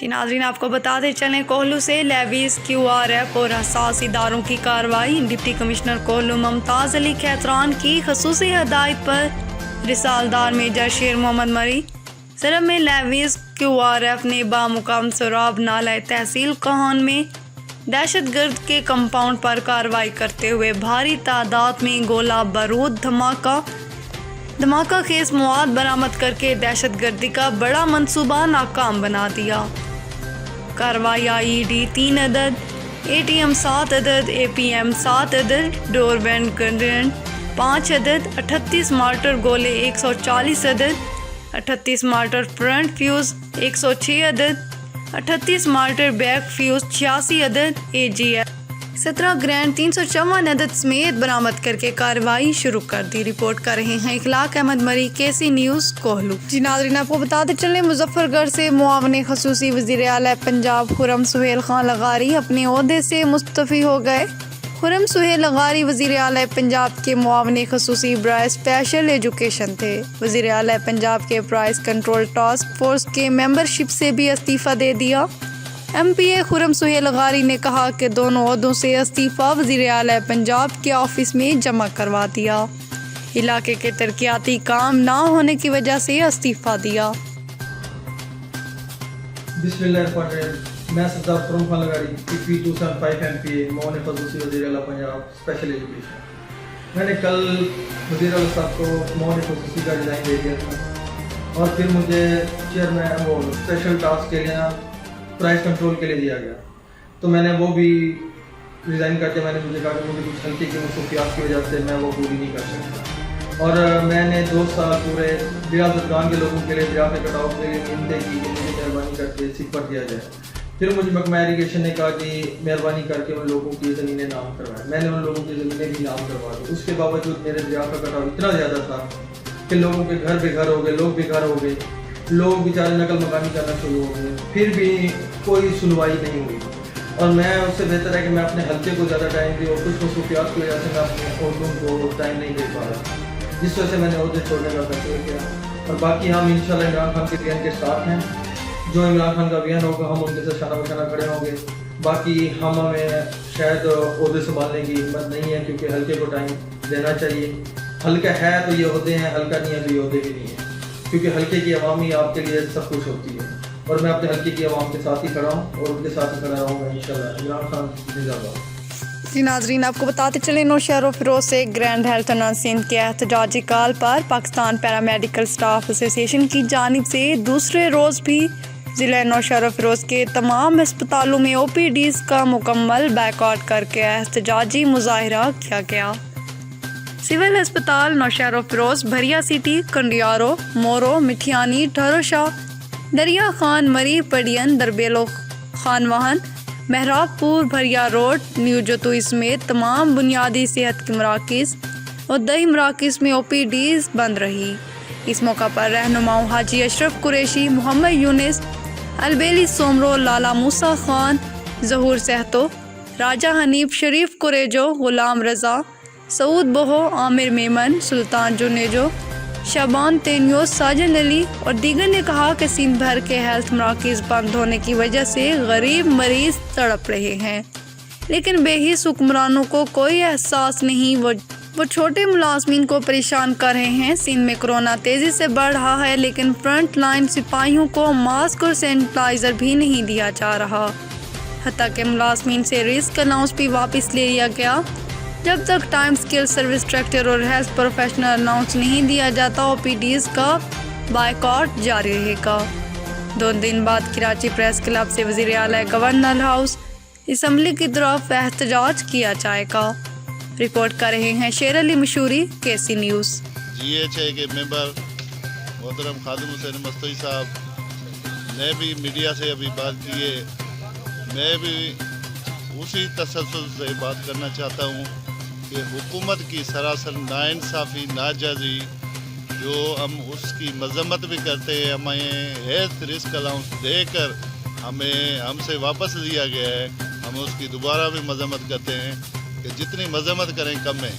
जी नाज़रीन, आपको बताते चलें कोहलू से लेवीज QRF और हसास इदारों की कार्रवाई। डिप्टी कमिश्नर कोहलू मुमताज़ अली खैतरान की खसूसी हदायत पर रिसालदार मेजर शेर मोहम्मद मरी सरब में लेवीज QRF ने बामुकाम सोराब नाला तहसील कोहन में दहशतगर्द के कंपाउंड पर कार्रवाई करते हुए भारी तादाद में गोला बारूद धमाका खेज मवाद बरामद करके दहशतगर्दी का बड़ा मंसूबा नाकाम बना दिया। कार्रवाई IED 3 अदद, ATM 7 अदद, APM 7 अदद, डोर बैंड ग्रेनेड 5 अदद, 38 मार्टर गोले 140 अदद, 38 मार्टर फ्रंट फ्यूज़ 106 अदद, 38 मार्टर बैक फ्यूज़ 86 अदद, AGF 17 ग्रैंड 354 अदद समेत बरामद करके कार्रवाई शुरू कर दी। रिपोर्ट कर रहे हैं इखलाक अहमद मरी, KC न्यूज़ कोहलू। जी नाज़रीन, आपको बताते चलें मुजफ्फरगढ़ से मुआवन खसूसी वज़ीर आला पंजाब खुर्रम सुहेल खान लगारी अपने ओहदे से मुस्तफ़ी हो गए। खुर्रम सुहेल लगारी वज़ीर आला पंजाब के मुआवन खसूसी बराए स्पेशल एजुकेशन थे। वज़ीर आला पंजाब के प्राइस कंट्रोल टास्क फोर्स के मेंबरशिप से भी इस्तीफ़ा दे दिया। MPA खुर्रम सुहेल लगारी ने कहा कि दोनों ओहदों से इस्तीफ़ा वज़ीर आला पंजाब के ऑफिस में जमा करवा दिया। इलाके के तरक्याती काम ना होने की वजह से इस्तीफ़ा दिया। बिस्मिल्लाहिर्रहमानिर्रहीम। मैं सरदार खुर्रम खान लगारी TP 275 MPA मौन खसूसी वज़ीर आला पंजाब स्पेशल एजुकेशन। मैंने कल वज़ीर आला साहब को मौन खसूसी का डिज़ाइन दे दिया था और फिर मुझे चेयरमैन वो स्पेशल टास्क के लिए प्राइस कंट्रोल के लिए दिया गया, तो मैंने वो भी रिज़ाइन करके मुझे कहा कि मुझे कुछ हल्की की मसरूफियात की वजह से मैं वो पूरी नहीं कर सकता। और मैंने 2 साल पूरे रियासतगान के लोगों के लिए दरिया के कटाव के लिए मिन्नतें की कि मुझे मेहरबानी करके सिपर दिया जाए। फिर मुझे महकमा इरिगेशन ने कहा कि मेहरबानी करके उन लोगों की ज़मीनें नाम करवाएं। मैंने उन लोगों की ज़मीनें भी नाम करवा दी। उसके बावजूद मेरे दरिया का कटाव इतना ज़्यादा था कि लोगों के घर बेघर हो गए, लोग बेघर हो गए, लोग बेचारे नकल मकानी करना शुरू हो गए, फिर भी कोई सुनवाई नहीं हुई। और मैं उससे बेहतर है कि मैं अपने हल्के को ज़्यादा टाइम दी और कुछ मसरूफियात की वजह से मैं अपने अहदों को टाइम नहीं दे पा रहा, जिस वजह से मैंने अहदे छोड़ने का फैसला किया। और बाकी हम इंशाल्लाह इमरान खान के अभियान के साथ हैं। जो इमरान खान का अभियान होगा हम उनके साथ शाना बशाना खड़े होंगे। बाकी हमें शायद अहदे संभालने की हिम्मत नहीं है, क्योंकि हल्के को टाइम देना चाहिए। हल्का है तो ये अहदे हैं, हल्का नहीं है तो ये अहदे भी नहीं है, क्योंकि हल्के की आवाम ही आपके लिए सब कुछ होती है। और मैं अपने हल्के की आवाम के साथ ही खड़ा हूँ और उनके साथ ही खड़ा रहूँगा इंशाल्लाह। इमरान खान जिंदाबाद। जी नाज़रीन, आपको बताते चले नौशहर फिरोज से ग्रैंड हेल्थ सिंध के एहतजाजी कॉल पर पाकिस्तान पैरामेडिकल स्टाफ एसोसिएशन की जानिब से दूसरे रोज़ भी ज़िला नौशहर फिरोज के तमाम अस्पतालों में OPDs का मुकम्मल बैकआउट करके एहतजाजी मुजाहिरा किया गया। सिविल अस्पताल नौशहर फिरोज, भरिया सिटी, कंडियारो, मोरो, मिठियानी, ठहरोशाह, दरिया खान, मरी, पडियन, दरबेलो, खानवाहन, महराबपुर, भरिया रोड, न्यू जतुई समेत तमाम बुनियादी सेहत के मराकज़ और दही मराकज़ में OPDs बंद रही। इस मौका पर रहनुमाओं हाजी अशरफ कुरैशी, मोहम्मद यूनिस, अलबेली सोमरो, लाला मूसा खान, ज़हूर सहतो, राजा हनीफ, शरीफ कुरेजो, गुलाम रज़ा, सऊद बोहो, आमिर मेमन, सुल्तान जुनेजो, शाबान तेनियो, साजन अली और दीगर ने कहा कि सिंध भर के हेल्थ मराकज़ बंद होने की वजह से गरीब मरीज़ तड़प रहे हैं, लेकिन बेहिस हुक्मरानों को कोई एहसास नहीं। वो छोटे मुलाजमीन को परेशान कर रहे हैं। सिंध में कोरोना तेज़ी से बढ़ रहा है, लेकिन फ्रंट लाइन सिपाहियों को मास्क और सैनिटाइज़र भी नहीं दिया जा रहा। हत्ता के मुलाजमीन से रिस्क अलाउंस भी वापस ले लिया गया। जब तक टाइम स्केल सर्विस डायरेक्टर और हेल्थ प्रोफेशनल अनाउंस नहीं दिया जाता, OPDs का बायकॉट जारी रहेगा। 2 दिन बाद कराची प्रेस क्लब से वज़ीर आला गवर्नर हाउस असम्बली की तरफ एहतजाज किया जाएगा। रिपोर्ट कर रहे हैं शेर अली मशहूरी, KC न्यूज़। GHA के मेंबर मोहतरम खादिम हुसैन मस्तोई साहब ने भी मीडिया से अभी बात की है। मैं भी उसी तसल्सल से बात करना चाहता हूँ कि हुकूमत की सरासर नाइंसाफ़ी, नाजायज़ी, जो हम उसकी मजम्मत भी करते हैं, हमें हेल्थ रिस्क अलाउंस देकर हमसे वापस लिया गया है, हम उसकी दोबारा भी मजम्मत करते हैं कि जितनी मजम्मत करें कम है।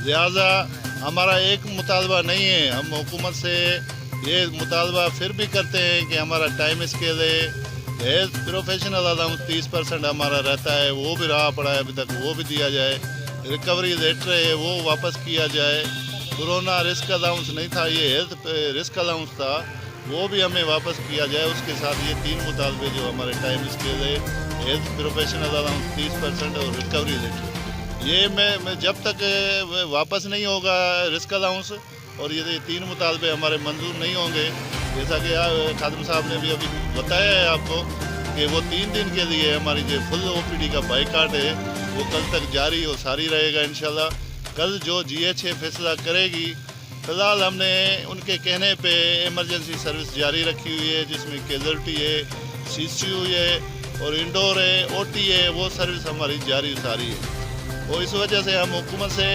लिहाजा हमारा एक मुतालबा नहीं है, हम हुकूमत से ये मुतालबा फिर भी करते हैं कि हमारा टाइम स्केल है, हेल्थ प्रोफेशनल अलाउंस 30% हमारा रहता है, वो भी रहा पड़ा है अभी तक, वो भी दिया जाए। रिकवरी लेटर है वो वापस किया जाए। कोरोना रिस्क अलाउंस नहीं था, ये हेल्थ रिस्क अलाउंस था, वो भी हमें वापस किया जाए। उसके साथ ये 3 मुतालबे जो हमारे टाइम स्केल है, हेल्थ प्रोफेशनल अलाउंस 30% और रिकवरी लेटर, ये मैं जब तक वापस नहीं होगा रिस्क अलाउंस और ये 3 मुतालबे हमारे मंजूर नहीं होंगे, जैसा कि खादिम साहब ने भी अभी बताया है आपको कि वो 3 दिन के लिए हमारी जो फुल OPD का बाइकाट है वो कल तक जारी और सारी रहेगा इंशाल्लाह। कल जो GHA फैसला करेगी, फ़िलहाल हमने उनके कहने पे इमरजेंसी सर्विस जारी रखी हुई है, जिसमें कैजुअल्टी है, CCU है और इंडोर है, OT है, वो सर्विस हमारी जारी सारी है। और इस वजह से हम हुकूमत से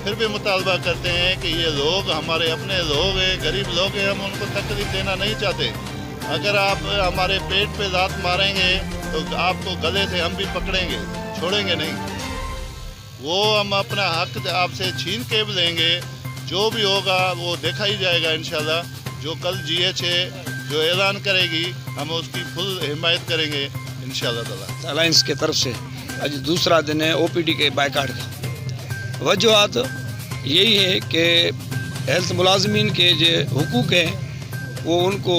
फिर भी मुतालबा करते हैं कि ये लोग हमारे अपने लोग हैं, गरीब लोग हैं, हम उनको तकलीफ देना नहीं चाहते। अगर आप हमारे पेट पे लात मारेंगे तो आपको गले से हम भी पकड़ेंगे, छोड़ेंगे नहीं। वो हम अपना हक आपसे छीन के भी लेंगे, जो भी होगा वो देखा ही जाएगा इंशाल्लाह। जो कल GHA जो ऐलान करेगी हम उसकी फुल हिमायत करेंगे इंशाल्लाह ताला। अलायंस के तरफ से आज दूसरा दिन है OPD के बाइकाट का। वजूहत यही है कि हेल्थ मुलाजमीन के जो हुकूक हैं वो उनको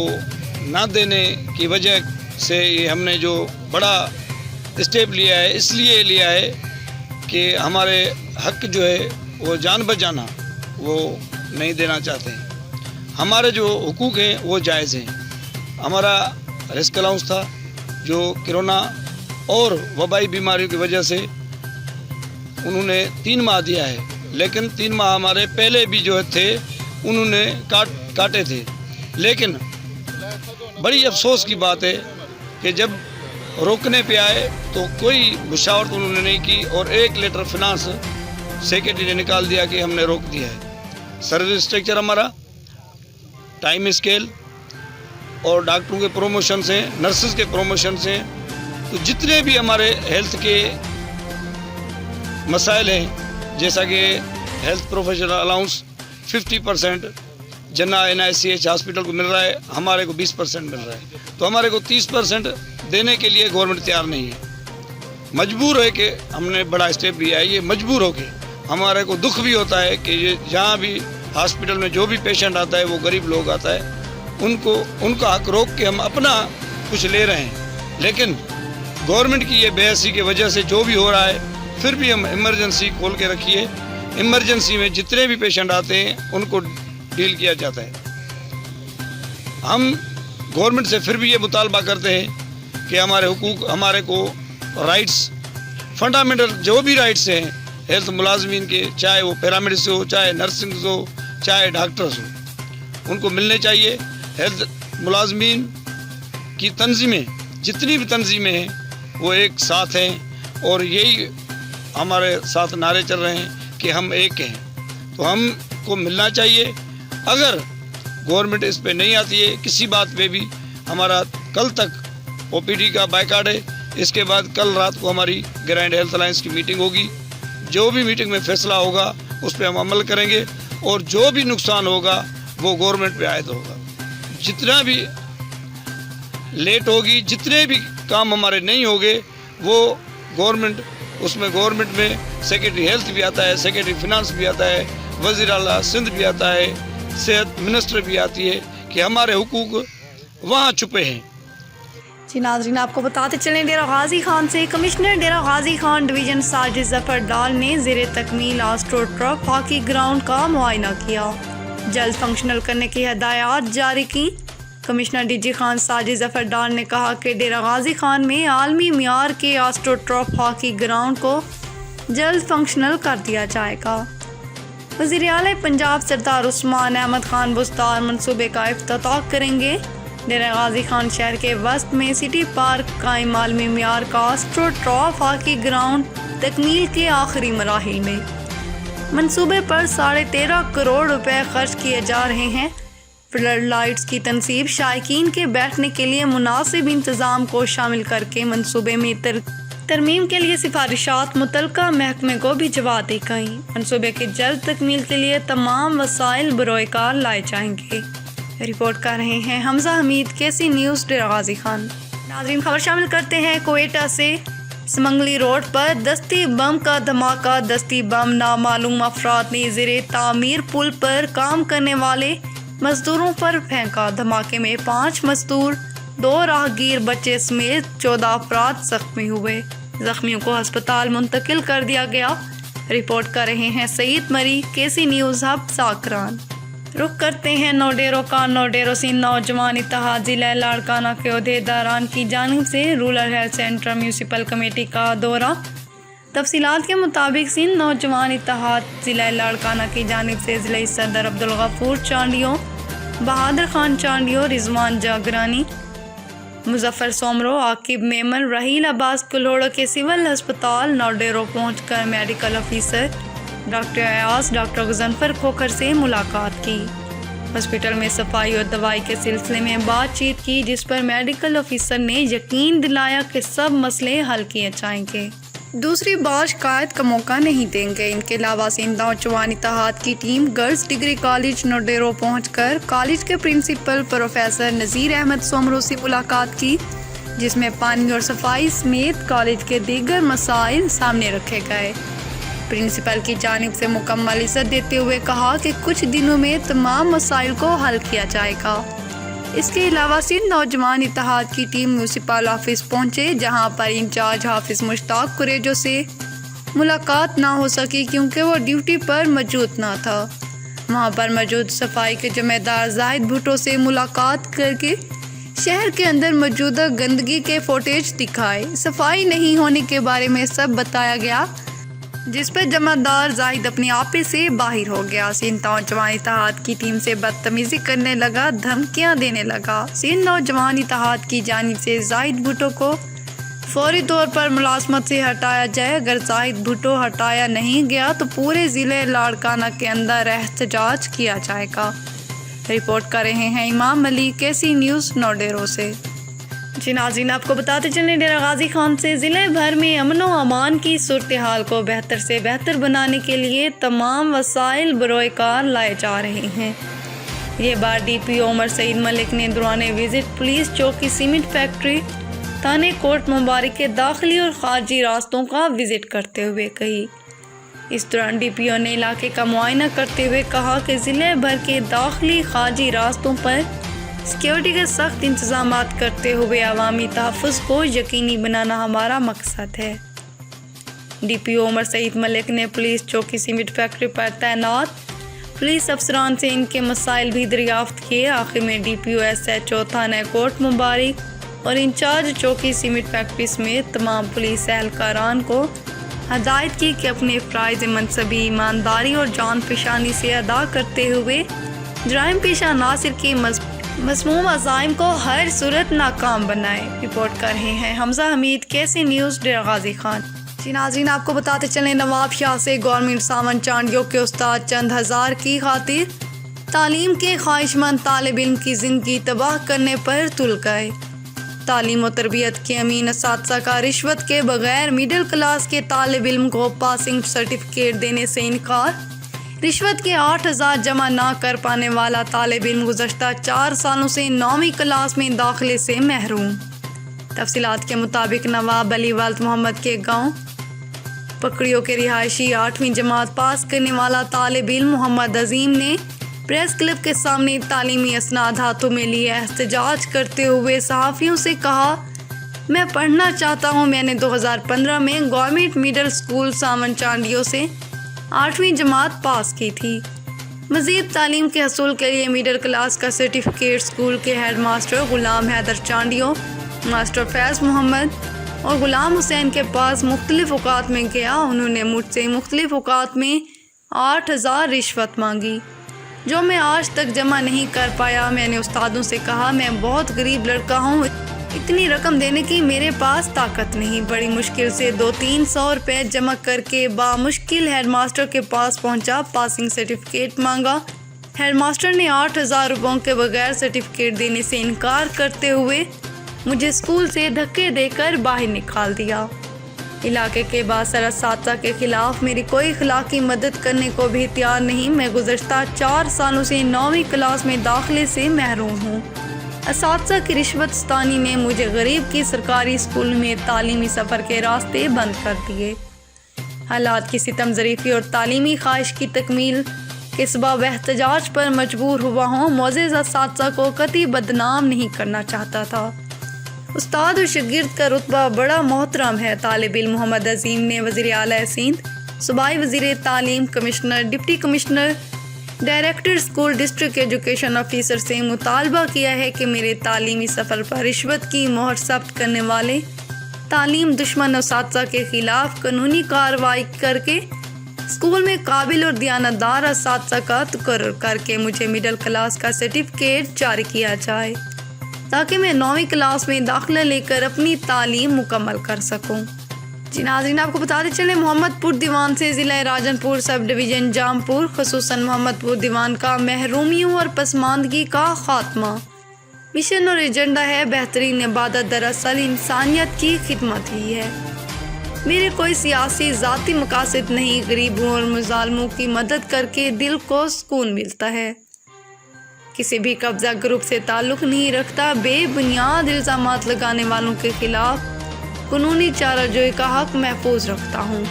ना देने की वजह से ये हमने जो बड़ा स्टेप लिया है, इसलिए लिया है कि हमारे हक जो है वो जान बचाना वो नहीं देना चाहते हैं। हमारे जो हुकूक हैं वो जायज़ हैं। हमारा रिस्क अलाउंस था जो कोरोना और वबाई बीमारियों की वजह से उन्होंने 3 माह दिया है, लेकिन 3 माह हमारे पहले भी जो थे उन्होंने काटे थे। लेकिन बड़ी अफसोस की बात है कि जब रोकने पे आए तो कोई मुशावरत उन्होंने नहीं की और एक लेटर फिनांस सेक्रेटरी ने निकाल दिया कि हमने रोक दिया है। सर्विस स्ट्रक्चर हमारा, टाइम स्केल और डॉक्टरों के प्रमोशन से, नर्सेज के प्रमोशन से, तो जितने भी हमारे हेल्थ के मसाइल हैं, जैसा कि हेल्थ प्रोफेशनल अलाउंस 50% जना NICH हॉस्पिटल को मिल रहा है, हमारे को 20% मिल रहा है, तो हमारे को 30% देने के लिए गवर्नमेंट तैयार नहीं है। मजबूर है कि हमने बड़ा स्टेप लिया है, ये मजबूर हो के। हमारे को दुख भी होता है कि ये जहाँ भी हॉस्पिटल में जो भी पेशेंट आता है वो गरीब लोग आता है, उनका हक रोक के हम अपना कुछ ले रहे हैं। लेकिन गवर्नमेंट की ये बेहसी की वजह से जो भी हो रहा है, फिर भी हम इमरजेंसी खोल के रखिए। इमरजेंसी में जितने भी पेशेंट आते हैं उनको डील किया जाता है। हम गवर्नमेंट से फिर भी ये मुतालबा करते हैं कि हमारे हुकूक, हमारे को राइट्स, फंडामेंटल जो भी राइट्स हैं हेल्थ मुलाजमीन के, चाहे वो पैरामेडिक्स हो, चाहे नर्सिंग हो, चाहे डॉक्टर्स हो, उनको मिलने चाहिए। हेल्थ मुलाजमीन की तंजीमें, जितनी भी तंजीमें हैं वो एक साथ हैं और यही हमारे साथ नारे चल रहे हैं कि हम एक हैं, तो हमको मिलना चाहिए। अगर गवर्नमेंट इस पे नहीं आती है किसी बात पे भी, हमारा कल तक OPD का बाइकाट है, इसके बाद कल रात को हमारी ग्रैंड हेल्थ अलायंस की मीटिंग होगी। जो भी मीटिंग में फैसला होगा उस पर हम अमल करेंगे और जो भी नुकसान होगा वो गवर्नमेंट पे आयद होगा। जितना भी लेट होगी, जितने भी काम हमारे नहीं होंगे वो गवर्नमेंट, उसमें गवर्नमेंट में सेक्रेटरी हेल्थ भी आता है, सेक्रेटरी फिनांस भी आता है, वज़ीर आला सिंध भी आता है, सेहत मिनिस्टर भी आती है कि हमारे हुकूक वहाँ छुपे हैं। जी नाज़रीन, आपको बताते चलें, डेरा गाजी खान से कमिश्नर डेरा गाजी खान डिवीज़न साजिद ज़फ़र डाल ने ज़ेरे तकमील आस्ट्रो ट्रफ हॉकी ग्राउंड का मुआयना किया, जल्द फंक्शनल करने की हदायत जारी की। कमिश्नर DG खान साजिद ज़फ़र डाल ने कहा कि डेरा गाजी खान में आलमी मियार के आस्ट्रो ट्रफ हॉकी ग्राउंड को जल्द फंक्शनल कर दिया जाएगा। वज़ीर आला पंजाब सरदार उस्मान अहमद खान बुस्तार मनसूबे का इफ्तिताह करेंगे। डेरा गाजी खान शहर के वस्त में सिटी पार्क कायम आलमी मियार का आस्ट्रो ट्रफ हॉकी ग्राउंड तकमील के आखिरी मराहिल में। मनसूबे पर 13.5 करोड़ रुपए खर्च किए जा रहे हैं। फ्लड लाइट्स की तनसीब, शायकीन के बैठने के लिए मुनासिब इंतज़ाम को शामिल करके मनसूबे में तरमीम के लिए सिफारिशात मुतलका महकमे को भिजवा दी गई। मनसूबे की जल्द तकमील के लिए तमाम वसाइल बरोएकार लाए जाएंगे। रिपोर्ट कर रहे हैं हमजा हमीद, KC न्यूज़, डेरा गाजी खान। नाज़रीन, खबर शामिल करते हैं कोएटा से। समंगली रोड पर दस्ती बम का धमाका। दस्ती बम नामालूम अफराद ने ज़ेरे तामीर पुल पर काम करने वाले मजदूरों पर फेंका। धमाके में 5 मजदूर, 2 राहगीर बच्चे समेत 14 अफराद जख्मी हुए। जख्मियों को अस्पताल मुंतकिल कर दिया गया। रिपोर्ट कर रहे हैं सईद मरी, केसी न्यूज़ हब साकरान। रुख करते हैं नौडेरो का। नौडेरो सिंध नौजवान इत्तेहाद ज़िला लाड़काना के अहदेदारान की जानिब से rural health centre municipal committee का दौरा। तफसीलात के मुताबिक सिंध नौजवान इत्तेहाद ज़िला लाड़काना की जानिब से ज़िला सदर अब्दुल गफूर चांडियों, बहादुर खान चांडियों, रिजवान जागरानी, मुजफ्फर सोमरो, आकिब मेमन, रहील अब्बास कुल्होड़ो के सिविल अस्पताल नौडेरो पहुंचकर medical officer doctor Ayaz, doctor Ghazanfar Khokhar से मुलाकात की। हॉस्पिटल में सफाई और दवाई के सिलसिले में बातचीत की, जिस पर मेडिकल ऑफिसर ने यकीन दिलाया कि सब मसले हल किए जाएंगे, दूसरी बार शिकायत का मौका नहीं देंगे। इनके अलावा सिंध नौजवान इत्तेहाद की टीम गर्ल्स डिग्री कॉलेज नौडेरो पहुंचकर कॉलेज के प्रिंसिपल प्रोफेसर नज़ीर अहमद सोमरो से मुलाकात की, जिसमें पानी और सफाई समेत कॉलेज के दीगर मसाइल सामने रखे गए। प्रिंसिपल की जानिब से मुकम्मल इज़्ज़त देते हुए कहा कि कुछ दिनों में तमाम मसाइल को हल किया जाएगा। इसके अलावा सिंध नौजवान इत्तेहाद की टीम म्यूनसिपल ऑफिस पहुंचे, जहां पर इंचार्ज हाफिज मुश्ताक कुरेजो से मुलाकात ना हो सकी क्योंकि वो ड्यूटी पर मौजूद ना था। वहां पर मौजूद सफाई के जिम्मेदार जाहिद भुट्टो से मुलाकात करके शहर के अंदर मौजूदा गंदगी के फुटेज दिखाए। सफाई नहीं होने के बारे में सब बताया गया, जिस पर जमादार जाहिद अपने आपे से बाहर हो गया। सिंध नौजवान इत्तेहाद की टीम से बदतमीजी करने लगा, धमकियां देने लगा। सिंध नौजवान इत्तेहाद की जानिब से जाहिद भुट्टो को फौरी तौर पर मुलाजमत से हटाया जाए। अगर जाहिद भुट्टो हटाया नहीं गया तो पूरे ज़िले लाड़काना के अंदर एहतजाज किया जाएगा। रिपोर्ट कर रहे हैं इमाम अली, केसी न्यूज़ नौडेरो से। जी नाज़रीन, आपको बताते चलें डेरा गाजी खान से ज़िले भर में अमन व अमान की सूरत हाल को बेहतर से बेहतर बनाने के लिए तमाम वसाइल बरोए कार लाए जा रहे हैं। ये बात DPO उमर सईद मलिक ने दौरान विजिट पुलिस चौकी सीमेंट फैक्ट्री थाने कोट मुबारक के दाखिली और खारजी रास्तों का विजिट करते हुए कही। इस दौरान DPO ने इलाके का मुआयना करते हुए कहा कि ज़िले भर के दाखिली खारजी रास्तों पर सिक्योरिटी के सख्त इंतजाम करते हुए अवामी तहफ़्फ़ुज़ को यकीनी बनाना हमारा मकसद है। DPO उमर सईद मलिक ने पुलिस चौकी सीमेंट फैक्ट्री पर तैनात पुलिस अफसरान से इनके मसाइल भी दरियाफ्त किए। आखिर में DPO SHO थाना कोट मुबारक और इंचार्ज चौकी सीमेंट फैक्ट्री समेत तमाम पुलिस एहलकारान को हदायत की कि अपने फ़राइज़ मनसबी ईमानदारी और जान पेशानी से अदा करते हुए जराइम पेशा नासिर के मज़मूम अज़ाइम को हर सूरत नाकाम बनाए। रिपोर्ट कर रहे हैं हमजा हमीद, केसी न्यूज़ डेरा गाजी खान। जी नाज़रीन, आपको बताते चलें नवाब शाह से गवर्नमेंट सावन चांडियों के उस्ताद चंद हज़ार की खातिर तालीम के ख्वाहिशमंद तालिब इल्म की ज़िंदगी तबाह करने पर तुल गए। तालीम और तरबियत के अमीन असातिज़ा का रिश्वत के बगैर मिडिल क्लास के तालिब इल्म को पासिंग सर्टिफिकेट देने से इनकार। रिश्वत के 8,000 जमा ना कर पाने वाला तालिब इल्म गुज़श्ता 4 सालों से 9वीं क्लास में दाखिले से महरूम। तफसीलात के मुताबिक नवाब अली वाल्द मोहम्मद के गांव पकड़ियों के रिहायशी 8वीं जमात पास करने वाला तालिब इल्म मोहम्मद अजीम ने प्रेस क्लब के सामने तालीमी असनाद हाथों में लिए एहतजाज करते हुए सहाफ़ियों से कहा, मैं पढ़ना चाहता हूँ। मैंने 2015 में गवर्नमेंट मिडिल स्कूल सावन चांडियों से 8वीं जमात पास की थी। मज़ीद तालीम के हसूल के लिए मिडिल क्लास का सर्टिफिकेट स्कूल के हेड मास्टर ग़ुलाम हैदर चांडियों, मास्टर फैज़ मोहम्मद और ग़ुलाम हुसैन के पास मुख्तलिफ़ औक़ात में गया। उन्होंने मुझसे मुख्तलिफ़ औक़ात में 8,000 रिश्वत मांगी, जो मैं आज तक जमा नहीं कर पाया। मैंने उस्तादों से कहा, मैं बहुत गरीब लड़का हूँ, इतनी रकम देने की मेरे पास ताकत नहीं। बड़ी मुश्किल से 200-300 रुपये जमा करके बामुश्किल हेडमास्टर के पास पहुँचा, पासिंग सर्टिफिकेट मांगा। हेडमास्टर ने 8,000 रुपयों के बगैर सर्टिफिकेट देने से इनकार करते हुए मुझे स्कूल से धक्के देकर बाहर निकाल दिया। इलाके के बासर असातिज़ा के ख़िलाफ़ मेरी कोई अखलाक़ी मदद करने को भी तैयार नहीं। मैं गुज़श्ता 4 सालों से 9वीं क्लास में दाखिले से महरूम हूँ। اساتذہ کی رشوت ستانی نے مجھے غریب کی سرکاری اسکول میں تعلیمی سفر کے راستے بند کر دیے۔ حالات کی ستم ظریفی اور تعلیمی خواہش کی تکمیل کے سبب احتجاج پر مجبور ہوا ہوں۔ معزز اساتذہ کو قطعی بدنام نہیں کرنا چاہتا تھا۔ استاد و شاگرد کا رتبہ بڑا محترم ہے۔ طالب علم محمد عظیم نے وزیر اعلیٰ سندھ، صوبائی وزیر تعلیم، commissioner, deputy commissioner, director school, district education officer سے مطالبہ کیا ہے کہ میرے تعلیمی سفر پر رشوت کی مہر ثبت کرنے والے تعلیم دشمن اساتذہ کے خلاف قانونی کارروائی کر کے اسکول میں قابل اور دیانتدار اساتذہ کا تقرر کر کے مجھے مڈل کلاس کا سرٹیفکیٹ جاری کیا جائے تاکہ میں 9ویں کلاس میں داخلہ لے کر اپنی تعلیم مکمل کر سکوں۔ جی ناظرین، آپ کو بتاتے چلیں محمد پور دیوان سے ضلع راجن پور سب ڈویژن جامپور، خصوصاً محمد پور دیوان کا محرومیوں اور پسماندگی کا خاتمہ۔ مشن اور ایجنڈا ہے بہترین عبادت، دراصل انسانیت کی خدمت ہی ہے۔ میرے کوئی سیاسی ذاتی مقاصد نہیں، غریبوں اور مظالموں کی مدد کر کے دل کو سکون ملتا ہے۔ کسی بھی قبضہ گروپ سے تعلق نہیں رکھتا۔ بے بنیاد الزامات لگانے والوں کے خلاف قانونی چارہ جوئی کا حق محفوظ رکھتا ہوں۔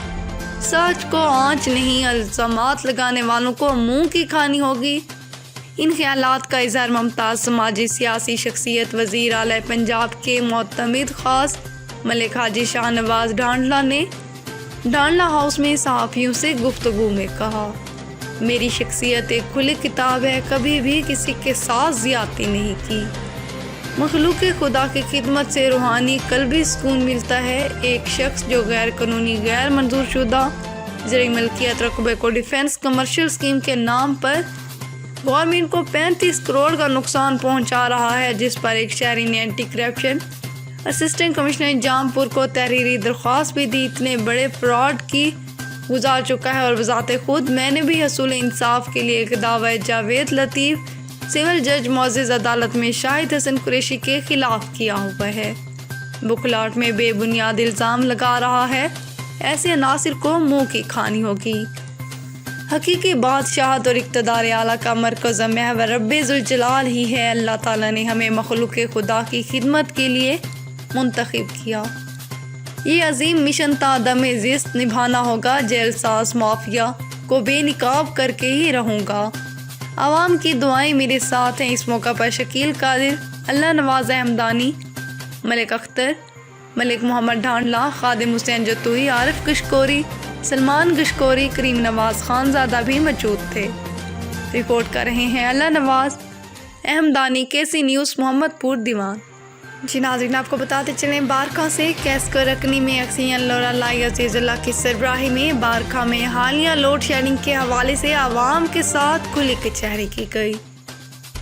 سچ کو آنچ نہیں، الزامات لگانے والوں کو منہ کی کھانی ہوگی۔ ان خیالات کا اظہار ممتاز سماجی سیاسی شخصیت وزیر اعلیٰ پنجاب کے معتمد خاص ملک حاجی شاہ نواز ڈھانڈلا نے ڈھانڈلا ہاؤس میں صحافیوں سے گفتگو میں کہا، میری شخصیت ایک کھلی کتاب ہے، کبھی بھی کسی کے ساتھ زیادتی نہیں کی۔ مخلوق خدا کی خدمت سے روحانی قلبی سکون ملتا ہے۔ ایک شخص جو غیر قانونی، غیر منظور شدہ زرعی ملکیت رقبے کو ڈیفنس کمرشل اسکیم کے نام پر گورنمنٹ کو 35 کروڑ کا نقصان پہنچا رہا ہے، جس پر ایک شہری نے anti corruption assistant commissioner Jampur کو تحریری درخواست بھی دی۔ اتنے بڑے فراڈ کی گزار چکا ہے اور بذات خود میں نے بھی حصول انصاف کے لیے ایک دعوی جاوید لطیف سول جج معزز عدالت میں شاہد حسن قریشی کے خلاف کیا ہوا ہے۔ بکلاٹ میں بے بنیاد الزام لگا رہا ہے، ایسے عناصر کو منہ کی کھانی ہوگی۔ حقیقی بادشاہت اور اقتدار اعلیٰ کا مرکز محور رب ذوالجلال ہی ہے۔ اللہ تعالیٰ نے ہمیں مخلوق خدا کی خدمت کے لیے منتخب کیا۔ یہ عظیم مشن تا دم زست نبھانا ہوگا۔ جیل ساز مافیا کو بے نقاب کر کے ہی رہوں گا۔ عوام کی دعائیں میرے ساتھ ہیں۔ اس موقع پر شکیل قادر، اللہ نواز احمدانی، ملک اختر، ملک محمد ڈھانڈلا، خادم حسین جتوئی، عارف گشکوری، سلمان گشکوری، کریم نواز خان زادہ بھی موجود تھے۔ رپورٹ کر رہے ہیں اللہ نواز احمدانی، KC نیوز، محمد پور دیوان۔ جی ناظرین، آپ کو بتاتے چلیں بارکھا سے کیسکو رکنی میں اکسیجن لورا لائی عزیز اللہ کی سربراہی میں بارکھا میں حالیہ لوڈ شیڈنگ کے حوالے سے عوام کے ساتھ کھلی کچہری کی گئی،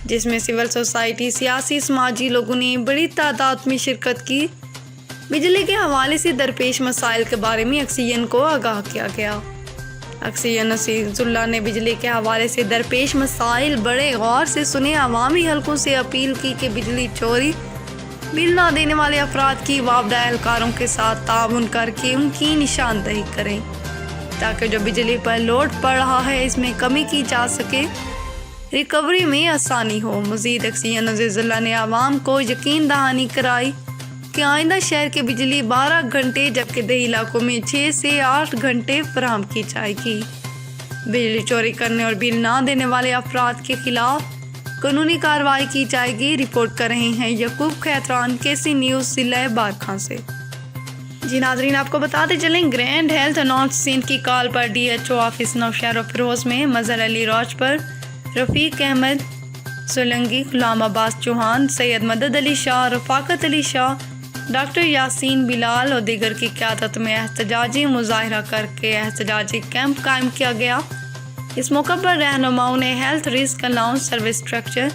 جس میں سول سوسائٹی، سیاسی، سماجی لوگوں نے بڑی تعداد میں شرکت کی۔ بجلی کے حوالے سے درپیش مسائل کے بارے میں اکسیجن کو آگاہ کیا گیا۔ اکسیجن عزیز اللہ نے بجلی کے حوالے سے درپیش مسائل بڑے غور سے سنے، عوامی حلقوں سے اپیل کی کہ بجلی چوری بل نہ دینے والے افراد کی وابدہ اہلکاروں کے ساتھ تعاون کر کے ان کی نشاندہی کریں تاکہ جو بجلی پر لوڈ پڑ رہا ہے اس میں کمی کی جا سکے، ریکوری میں آسانی ہو۔ مزید اکسیجن عزیز اللہ نے عوام کو یقین دہانی کرائی کہ آئندہ شہر کے بجلی 12 گھنٹے جبکہ دیہی علاقوں میں 6 سے 8 گھنٹے فراہم کی جائے گی۔ بجلی چوری کرنے اور بل نہ دینے والے افراد کے خلاف قانونی کارروائی کی جائے گی۔ رپورٹ کر رہے ہیں یعقوب خیتران، KC نیوز، ضلع بارکھا سے۔ جی ناظرین، آپ کو بتاتے چلیں گرینڈ ہیلتھ اناؤنس سندھ کی کال پر DHO آفس نوشہر و فیروز میں مظہر علی راج پر رفیق احمد سولنگی، غلام عباس چوہان، سید مدد علی شاہ، رفاقت علی شاہ، ڈاکٹر یاسین بلال اور دیگر کی قیادت میں احتجاجی مظاہرہ کر کے احتجاجی کیمپ قائم کیا گیا۔ اس موقع پر رہنماؤں نے health risk allowance service structure,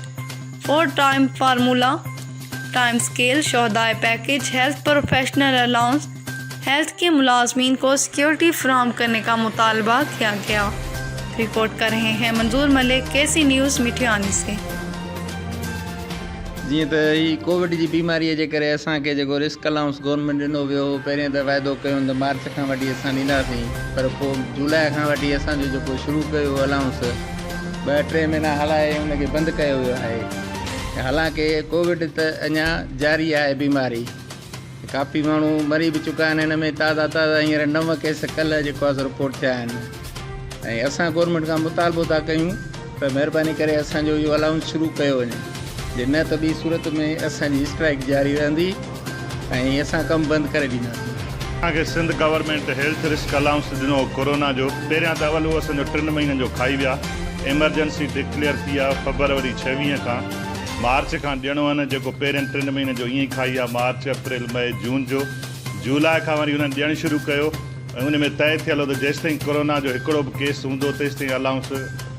4 time formula, time scale, شہدائے package, health professional allowance, health کے ملازمین کو سیکیورٹی فراہم کرنے کا مطالبہ کیا گیا۔ رپورٹ کر رہے ہیں منظور ملک، KC نیوز، مٹھیانی سے۔ جی تو یہ کووڈ کی بیماری کے کرے اساں کے جو رسک الاؤنس گورنمنٹ ڈنو ویو پہلے تو وعدو کیوں تو مارچ کا وٹی اساں ڈیناسیں، پر جولائی کا وٹی اساں جو شروع کیو الاؤنس 2-3 مہینا ہلائے ان کے بند کیا ہوا ہے۔ हालांकि कोविड त अञा जारी आहे बीमारी, काफ़ी माण्हू मरी बि चुका आहिनि। हिन में ताज़ा हींअर 9 केस कल्ह जेको आहे रिपोर्ट थिया आहिनि। ऐं असां गवर्नमेंट खां मुतालबो था कयूं त महिरबानी करे असांजो इहो अलाउंस शुरू कयो वञे, जे न त ॿी सूरत में असांजी स्ट्राइक जारी रहंदी ऐं असां कमु बंदि करे ॾींदासीं। असांखे Sindh government health risk allowance ॾिनो कोरोना जो। पहिरियां त अवल उहो असांजो 3 महीननि जो खाई विया। एमरजेंसी डिक्लेयर थी आहे फरवरी 26 खां। मार्च खां ॾियणो आहे न, जेको पहिरियनि 3 महीननि जो ईअं ई खाई आहे। मार्च, अप्रैल, मई, जून जो। जुलाई खां वरी हुननि ॾियणु शुरू कयो ऐं उन में तय थियल हो त जेसिताईं कोरोना जो हिकिड़ो बि केस हूंदो तेसिताईं अलाउंस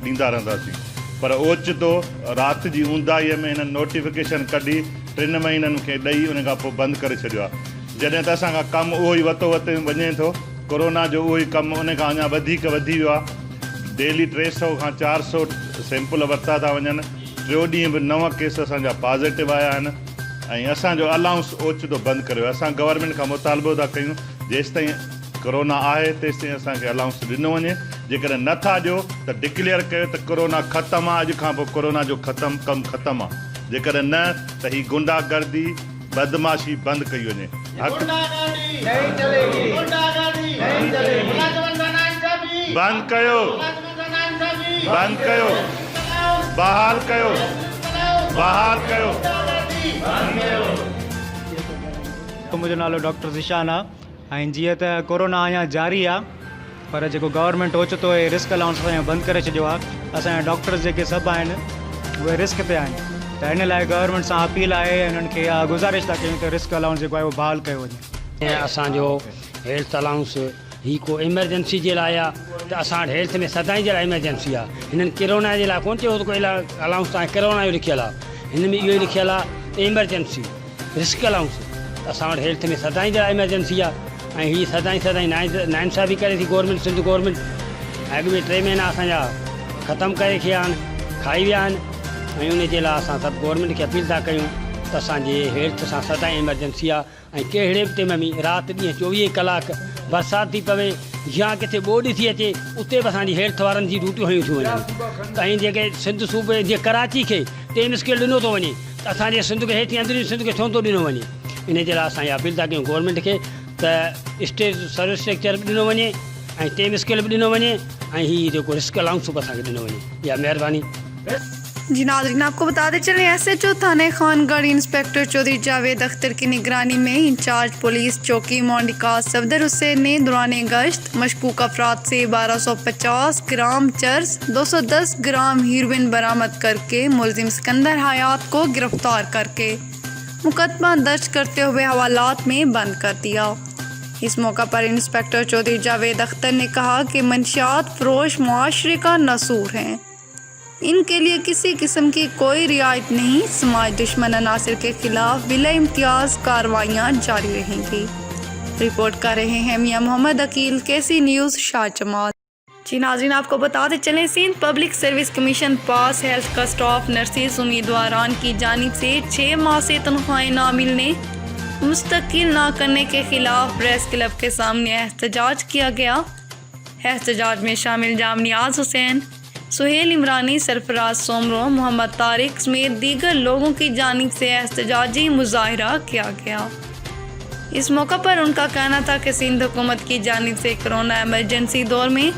ॾींदा रहंदासीं। पर ओचितो राति जी ऊंदाईअ में हिननि नोटिफिकेशन कढी 3 महीननि खे ॾेई उन खां पोइ बंदि करे छॾियो आहे। जॾहिं त असांखां कमु उहो ई वतो वते वञे थो, कोरोना जो उहो ई कमु उन खां अञा वधीक वधी वियो आहे। डेली 300 खां 400 सैंपल वरिता था वञनि। 3 ॾींहं बि 9 केस असांजा पॉज़िटिव आया आहिनि ऐं असांजो अलाउंस ओचितो बंदि करियो। असां गवर्नमेंट खां मुतालबो था कयूं जेसिताईं कोरोना आहे तेसिताईं असांखे अलाउंस ॾिनो वञे। जेकॾहिं नथा ॾियो त डिक्लेयर कयो त कोरोना ख़तमु आहे। अॼु खां पोइ कोरोना जो कमु ख़तमु आहे। जेकॾहिं न त ही गुंडागर्दी बदमाशी बंदि कई वञे। बंदि कयो, बंदि कयो, बहाल कयो, बहाल कयो। मुंहिंजो नालो डॉक्टर ज़िशान आहे ऐं जीअं त कोरोना अञा जारी आहे, पर जेको गवर्नमेंट ओचितो रिस्क अलाउंस असांजो बंदि करे छॾियो आहे। असांजा डॉक्टर्स जेके सभु आहिनि उहे रिस्क ते आहिनि, त हिन लाइ गवर्नमेंट सां अपील आहे, उन्हनि खे गुज़ारिश था कयूं त रिस्क अलाउंस जेको आहे उहो बहाल कयो वञे। असांजो हेल्थ अलाउंस ही को इमरजेंसी जे लाइ आहे, त असां वटि हेल्थ में सदाईं जे लाइ इमरजेंसी आहे। हिननि कोरोना जे लाइ कोन चयो त कोई अलाउंस तव्हां कोरोना जो लिखियलु आहे, हिन में इहो ई लिखियलु आहे त इमरजेंसी रिस्क अलाउंस। असां वटि हेल्थ में सदाईं जे लाइ इमरजेंसी आहे ऐं हीअ सदाईं नाइंसाफ़ी करे थी गवर्नमेंट, सिंध गवर्नमेंट। अॻु में 3 महीना असांजा ख़तमु करे रखिया आहिनि, खाई विया आहिनि ऐं उन जे लाइ असां सभु गवर्नमेंट खे अपील था कयूं त असांजे हेल्थ सां सदाईं इमरजेंसी आहे ऐं कहिड़े बि टाइम में राति ॾींहुं 24 कलाक बरसाति थी पवे या किथे ॿोॾि थी अचे उते बि असांजी हेल्थ वारनि जी ड्यूटियूं हयूं थियूं वञनि। ऐं जेके सिंध सूबे जीअं कराची खे 3 स्केल ॾिनो थो वञे त असांजे सिंध खे हेठि अंदरि सिंध खे छो थो ॾिनो वञे। इन जे लाइ असां इहा अपील था कयूं गवर्नमेंट खे त स्टेज सर्विस स्ट्रक्चर बि ॾिनो वञे ऐं 3 स्केल बि ॾिनो वञे ऐं हीअ जेको रिस्क अलाउंस बि असांखे ॾिनो वञे। इहा महिरबानी। जी नाज़रीन, आपको बताते चलें SHO थाने खानगढ़ इंस्पेक्टर चौधरी जावेद अख्तर की निगरानी में इंचार्ज पुलिस चौकी मोंडिका सफदर हुसैन ने दौरान गश्त मशकूक अफराद से 1250 ग्राम चर्स 210 ग्राम हीरोइन बरामद करके मुलजिम सिकंदर हयात को गिरफ्तार करके मुकदमा दर्ज करते हुए हवालात में बंद कर दिया। इस मौका पर इंस्पेक्टर चौधरी जावेद अख्तर ने कहा कि मंशियात फरोश मुआशरे का नसूर हैं, इनके लिए किसी किस्म की कोई रियायत नहीं। समाज दुश्मन अनासर के खिलाफ बिला इम्तियाज कार्रवाइयाँ जारी रहेंगी। रिपोर्ट कर रहे हैं मियां मोहम्मद अकील, KC न्यूज़, शाह जमाल। जी नाज़रीन, आपको बताते चलें सिंध पब्लिक सर्विस कमीशन पास हेल्थ का स्टाफ नर्सिस उम्मीदवारान की जानिब से 6 माह से तनख्वाहें ना मिलने मुस्तकिल ना करने के खिलाफ प्रेस क्लब के सामने एहतजाज किया गया। एहतजाज में शामिल जामनियाज हुसैन, सुहेल इमरानी, सरफराज सोमरो, मोहम्मद तारिक समेत दीगर लोगों की जानिब से एहतजाजी मुजाहरा किया गया। इस मौका पर उनका कहना था कि सिंध हुकूमत की जानिब से कोरोना इमरजेंसी दौर में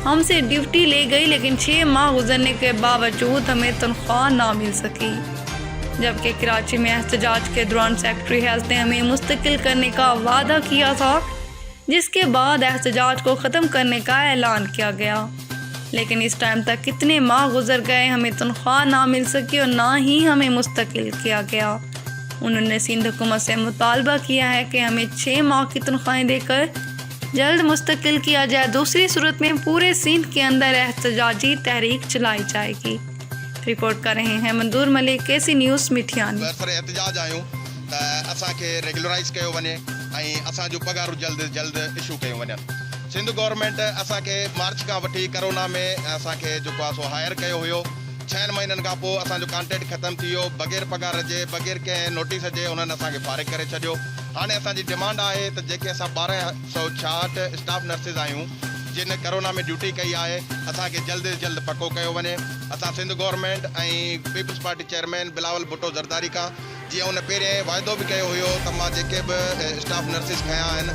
हमसे ड्यूटी ले गई, लेकिन 6 माह गुजरने के बावजूद हमें तनख्वाह ना मिल सकी। जबकि कराची में एहतजाज के दौरान सेक्रेटरी हेल्थ ने हमें मुस्तकिल करने का वादा किया था, जिसके बाद एहतजाज को ख़त्म करने का ऐलान किया गया। लेकिन इस टाइम तक कितने माह गुजर गए, हमें तनख्वाह ना मिल सकी और ना ही हमें मुस्तकिल किया गया। उन्होंने सिंध हुकूमत से मुतालबा किया है कि हमें 6 माह की तनख्वाहें देकर जल्द मुस्तकिल किया जाए, दूसरी सूरत में पूरे सिंध के अंदर एहतजाजी तहरीक चलाई जाएगी। रिपोर्ट कर रहे हैं मंदूर मलिक, KC न्यूज़, मिठियानी। एहतजाज आयूं त असांखे रेगुलराइज़ कयो वञे ऐं असांजो पगार जल्द इशू कयो वञनि। सिंध गवर्नमेंट असांखे मार्च खां वठी कोरोना में असांखे जेको आहे सो हायर कयो हुयो। 6 महीननि खां पोइ असांजो कॉन्ट्रैक्ट ख़तमु थी वियो, बग़ैर पगार जे, बग़ैर कंहिं नोटिस जे उन्हनि असांखे फारिग करे छॾियो। हाणे असांजी डिमांड आहे त जेके असां 1266 स्टाफ नर्सिस आहियूं जिन कोरोना में ड्यूटी कई आहे, असांखे जल्द पको कयो वञे। असां सिंध गवर्नमेंट ऐं Peoples Party chairman Bilawal Bhutto Zardari खां जीअं उन पहिरें वाइदो बि कयो हुयो त मां जेके बि स्टाफ नर्सिस खयां आहिनि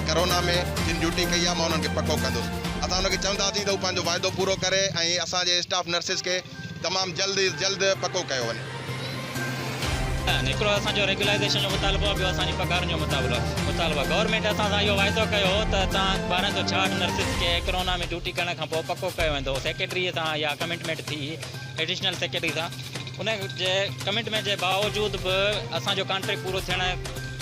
करोना में जिन ड्यूटी कई आहे मां उन्हनि खे पको कंदुसि। असां उनखे चवंदासीं त हू पंहिंजो वाइदो पूरो करे ऐं असांजे स्टाफ नर्सिस खे तमामु जल्द पको कयो वञे। हिकिड़ो असांजो रेगुलाइज़ेशन जो मुतालबो आहे, ॿियो असांजी पघारुनि जो मुतालबो आहे। गवर्नमेंट असां सां इहो वाइदो कयो त तव्हां 1260 नर्सिस खे कोरोना में ड्यूटी करण खां पोइ पको कयो वेंदो। सेक्रेटरीअ सां इहा कमिटमेंट थी एडिशनल सेक्रेटरी सां। उन जे कमिटमेंट जे बावजूद बि असांजो कॉन्ट्रेक्ट पूरो थियण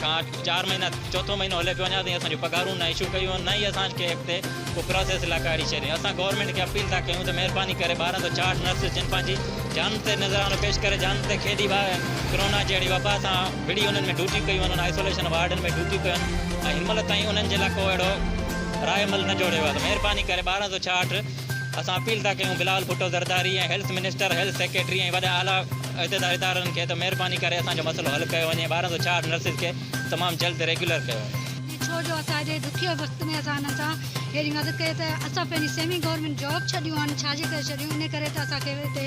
खां 4 महीना चौथों महीनो हले पियो वञा ताईं असांजूं पघारूं न इशू कयूं, न ई असांखे अॻिते को प्रोसेस लॻाड़ी छॾियईं। असां गवर्नमेंट खे अपील था कयूं त महिरबानी करे 1260 नर्सिस जिन पंहिंजी जान ते नज़रानो पेश करे जान ते खेॾी कोरोना जहिड़ी वबा सां विड़ी उन्हनि में ड्यूटी कयूं, उन्हनि आइसोलेशन वार्डनि में ड्यूटी कयूं ऐं हिन महिल ताईं उन्हनि जे लाइ को अहिड़ो रायमल न जोड़ियो आहे। त महिरबानी करे 1260 असां अपील था कयूं बिलावल भुट्टो ज़रदारी ऐं हेल्थ मिनिस्टर, हेल्थ सेक्रेटरी ऐं वॾा आला इदारनि खे त महिरबानी करे असांजो मसइलो हल कयो वञे। 1260 नर्सिस खे तमामु जल्द रेगुलर कयो वञे। छो जो असांजे ॾुखिये वक़्त में असां हिन सां अहिड़ी मदद कई त असां पंहिंजी सेमी गवर्नमेंट जॉब छॾियूं आहिनि, छाजे करे छॾियूं, इन करे त असांखे हिते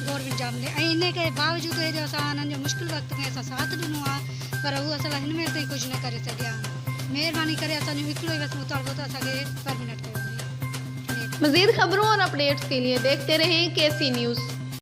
गवर्नमेंट जॉब मिले ऐं इन के बावजूदि हेॾो असां हिननि जो मुश्किल वक़्त में असां साथ ॾिनो आहे, पर हू असां हिन में ताईं कुझु न करे सघिया आहिनि। महिरबानी करे असांजो हिकिड़ो ई बस मुतालबो त असांखे परमानेंट कयो वञे। मज़ीद खबरों और अपडेट्स के लिए देखते रहें KC न्यूज़।